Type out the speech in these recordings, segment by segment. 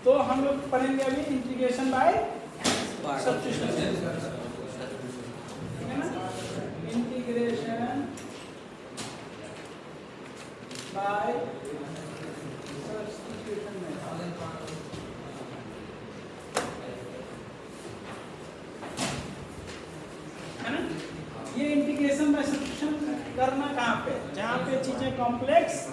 तो हम लोग पढ़ेंगे अभी इंटीग्रेशन बाय सब्स्टिट्यूशन, ठीक है ना, इंटीग्रेशन बाय सब्स्टिट्यूशन में, है ना। ये इंटीग्रेशन बाय सब्स्टिट्यूशन करना कहाँ पे, जहाँ पे चीजें कॉम्प्लेक्स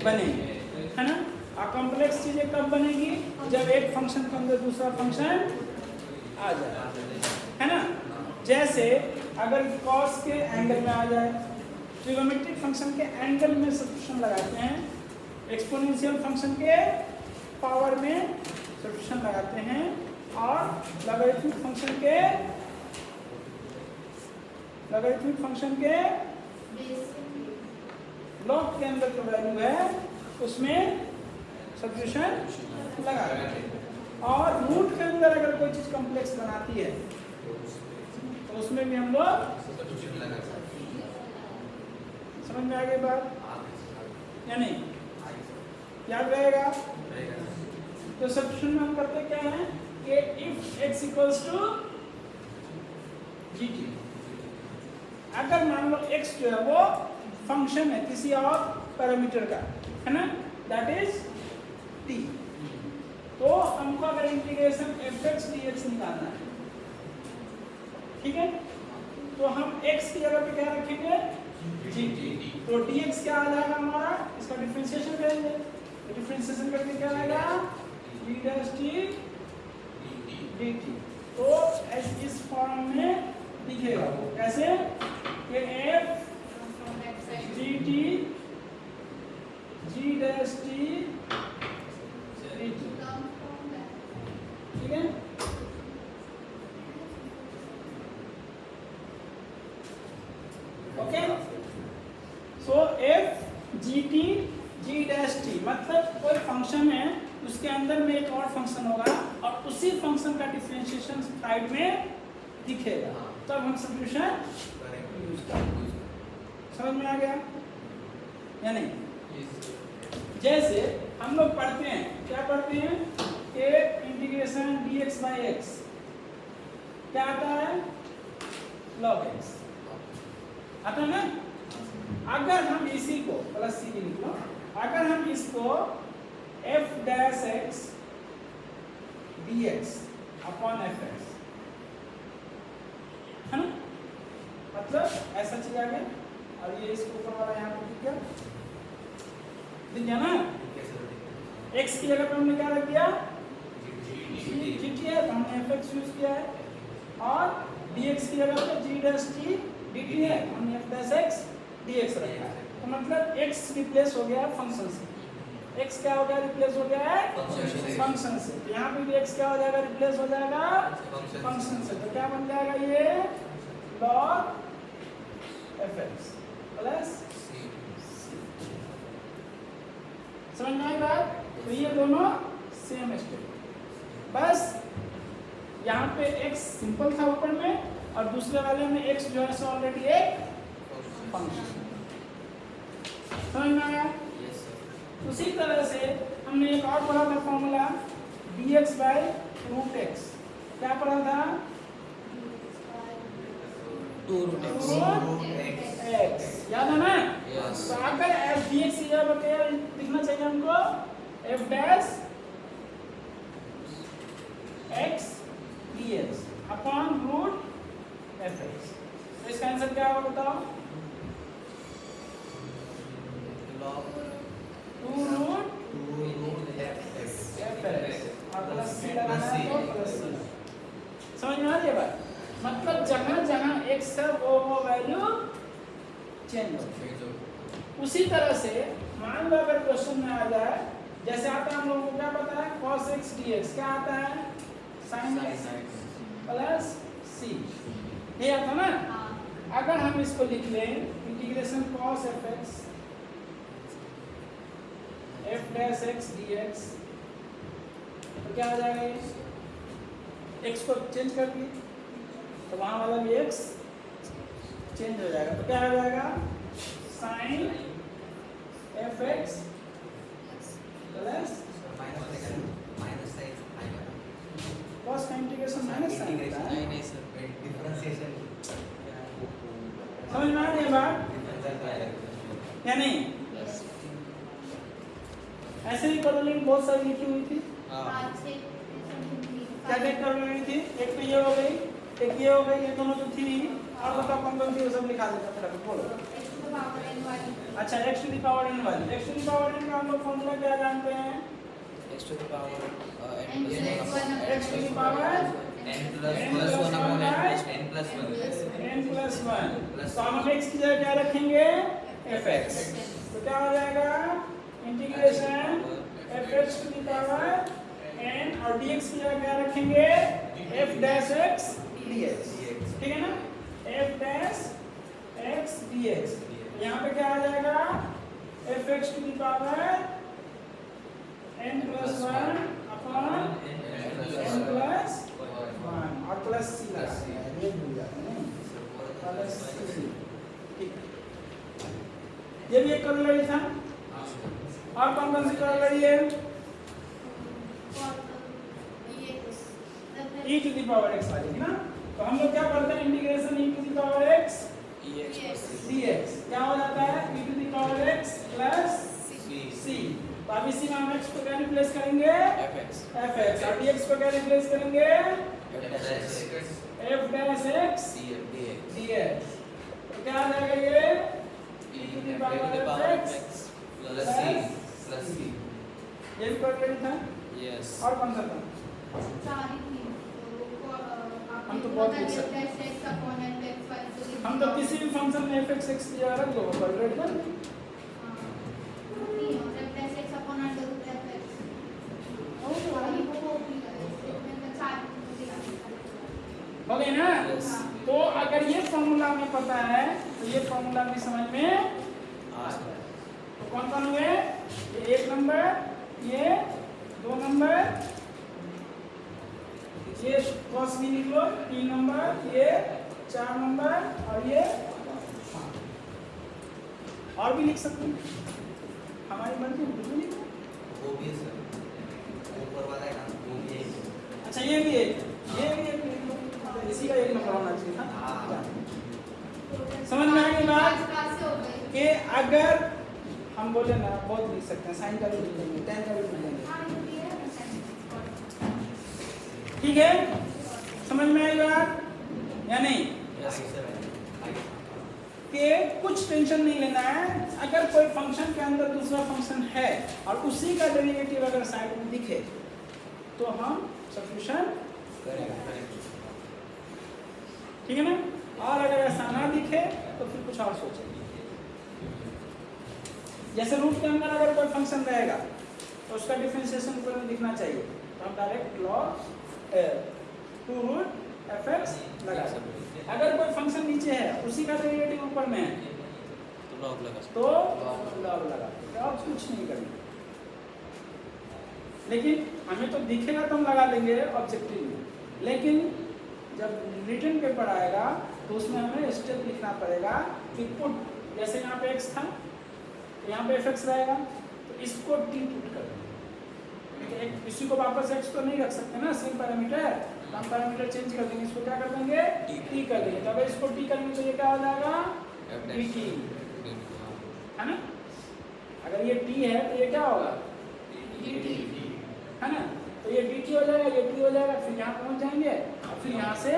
बनेंगी, है ना। और कॉम्प्लेक्स चीजें कब बनेगी, जब एक फंक्शन के अंदर दूसरा फंक्शन आ जाए, है ना। जैसे अगर cos के एंगल में आ जाए, ट्रिगोनोमेट्रिक फंक्शन के एंगल में सब्स्टिट्यूशन लगाते हैं, एक्सपोनेंशियल फंक्शन के पावर में सब्स्टिट्यूशन लगाते हैं, और लॉगरिथमिक फंक्शन के लॉग के अंदर जो वैल्यू है उसमें सब्स्टिट्यूशन लगा रहे हैं। और रूट के अंदर अगर कोई चीज कॉम्प्लेक्स बनाती है तो उसमें भी हम लोग समझ में आ गई बात या नहीं, याद रहेगा। तो सब्स्टिट्यूशन में हम करते क्या है कि if x equals to gt, अगर मान लो x जो है वो फंक्शन है किसी और पैरामीटर का, है ना, दैट इज t, तो हमको अगर इंटीग्रेशन fx dx निकालना है, ठीक है, तो हम x की जगह पे क्या रखेंगे gt, तो dx क्या आ जाएगा हमारा, इसका डिफरेंशिएशन करेंगे, तो डिफरेंशिएशन करके क्या आएगा d डैश t dt, तो इस फॉर्म में दिखेगा वो कैसे कि f gt g dash t dt, ठीक है। Okay, so F G T G dash T मतलब कोई फंक्शन है उसके अंदर में एक और फंक्शन होगा और उसी फंक्शन का डिफरेंशिएशन साइड में दिखेगा, तब हम सब्स्टिट्यूशन यूज करेंगे। समझ में आ गया या नहीं। जैसे हम लोग पढ़ते हैं, क्या पढ़ते हैं कि इंटीग्रेशन dx by x क्या आता है, log x आता है ना। अगर हम इसी को प्लस सी की लिख लो, अगर हम इसको f dash x dx upon fx, है ना, मतलब ऐसा चीज आ गया, और ये इसको ऊपर वाला यहाँ पे दिख गया ना। x की जगह पे हमने क्या रख दिया gt है, तो हमने fx यूज किया है, और dx की जगह पे g डैश t dt है, हमने f डैश x dx रखा है, तो मतलब x रिप्लेस हो गया फंक्शन से, x क्या हो गया रिप्लेस हो गया है फंक्शन से, तो यहाँ पे भी x क्या हो जाएगा रिप्लेस हो जाएगा फंक्शन से, तो क्या बन जाएगा ये log fx प्लस समझ में आई बात। तो ये दोनों सेम स्टेप, बस यहाँ पे x सिंपल था ऊपर में और दूसरे वाले में x जो है सो ऑलरेडी एक फंक्शन, समझ में आया। उसी तरह से हमने एक और पढ़ा था formula dx by root x, क्या पढ़ा था 2 root x, याद है ना। तो अगर f dx की जगह पे लिखना चाहिए हमको f dash x dx upon root fx, तो इसका आंसर क्या होगा बताओ, 2 रूट fx और प्लस c लगाना है तो प्लस c, समझ में आ रही है बात। मतलब जहाँ जहाँ x है वो वैल्यू चेंज हो। उसी तरह से मान लो अगर क्वेश्चन में आ जाए, जैसे आता है हम लोगों को क्या पता है cos x dx क्या आता है sin x प्लस c, ये आता ना। अगर हम इसको लिख लें integration cos fx f dash x dx, तो क्या आ जाएगा ये, x को चेंज कर दिए तो वहाँ वाला भी x चेंज हो जाएगा, तो क्या हो जाएगा sin fx प्लस नहीं? ऐसे ही कॉलोनी बहुत सारी लिखी हुई थी। क्या क्या कॉलोनी थी? एक तो ये हो गई, एक ये हो गई, ये दोनों तो थी। और बताओ कौन कौन सी? वो सब लिखा देता फटाफट बोलो। अच्छा x to the power n वाली। x to the power n का हम लोग फॉर्मूला क्या जानते हैं? x to the power x to the power n plus 1 upon n plus 1 n plus 1। तो हम x की जगह क्या रखेंगे? fx। तो क्या हो जाएगा? Integration fx to the power n और dx की जगह क्या रखेंगे? f dash x dx। ठीक है ना? f dash x dx। यहाँ पे क्या आ जाएगा? fx to the power n plus 1 upon n plus 1 और प्लस c लगा ये भूल जाते हैं प्लस c। ठीक, ये भी एक कॉलोनी था। और कौन कौन सी कॉलोनी है? e to the power x वाली है ना। तो हम लोग क्या करते हैं? Integration e to the power x dx क्या हो जाता है? e to the power x plus c। तो अब इसी में हम x को क्या रिप्लेस करेंगे? fx और dx को क्या रिप्लेस करेंगे? f dash x dx। तो क्या आ जाएगा ये? e to the power x plus c ये भी कॉलोनी था। yes और कौन सा था? हम तो बहुत लिख सकते हैं। हम तो किसी भी फंक्शन में fx x की जगह रख दो कॉर्डिनेट कर। हो गई ना? yes तो अगर ये फॉर्मूला हमें पता है तो ये फॉर्मूला भी समझ में आ जाए। तो कौन कौन हुए? ये 1 नंबर, ये 2 नंबर, ये cos भी लिख लो 3 नंबर, ये 4 नंबर और ये 5। और भी लिख सकते हैं, हमारी मर्जी है, कुछ भी लिखो। वो भी है सर, ऊपर वाला है ना वो भी है। अच्छा ये भी है, ये भी एक लिख लो, इसी का 1 नंबर होना चाहिए था। समझ में आ गई बात? कि अगर हम बोले ना बहुत लिख सकते हैं, साइन का भी लिख लेंगे, tan का भी लिख लेंगे। ठीक है? समझ में आई बात या नहीं? yes sir कि कुछ टेंशन नहीं लेना है। अगर कोई फंक्शन के अंदर दूसरा फंक्शन है और उसी का डेरिवेटिव अगर साइड में दिखे तो हम सब्स्टिट्यूशन करेंगे। ठीक है ना? और अगर ऐसा ना दिखे तो फिर कुछ और सोचेंगे। जैसे रूट के अंदर अगर कोई फंक्शन रहेगा तो उसका डिफरेंशिएशन ऊपर में दिखना चाहिए, तो हम डायरेक्ट log 2 रूट fx लगा सकते हैं। अगर कोई फंक्शन नीचे है उसी का डेरिवेटिव ऊपर में है तो लॉग लगा तो log लगा सकते हैं, और कुछ नहीं करेंगे। लेकिन हमें तो दिखेगा तो हम लगा देंगे ऑब्जेक्टिव में, लेकिन जब रिटन पेपर आएगा तो उसमें हमें स्टेप लिखना पड़ेगा कि पुट, जैसे यहाँ पे x था तो यहाँ पे fx रहेगा, तो इसको t पुट कर देंगे। इसी को वापस x तो नहीं रख सकते ना, सेम पैरामीटर, तो हम पैरामीटर चेंज कर देंगे, इसको क्या कर देंगे? t कर देंगे। तो अगर इसको t करेंगे तो ये क्या हो जाएगा? dt है ना? अगर ये t है तो ये क्या होगा? dt है ना? तो ये dt हो जाएगा, ये t हो जाएगा, फिर यहाँ पहुँच जाएंगे और फिर यहाँ से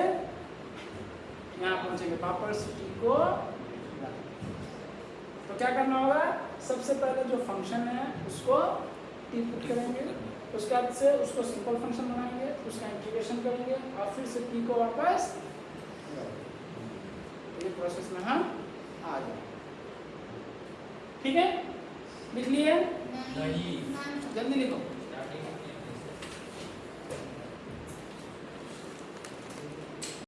यहाँ पहुँचेंगे वापस t को। तो क्या करना होगा? सबसे पहले जो फंक्शन है उसको t पुट करेंगे, उसके बाद से उसको सिंपल फंक्शन बनाएंगे, उसका इंटीग्रेशन करेंगे और फिर से t को वापस ये प्रोसेस में हम आ जाएंगे। ठीक है? लिख लिए? जल्दी लिखो।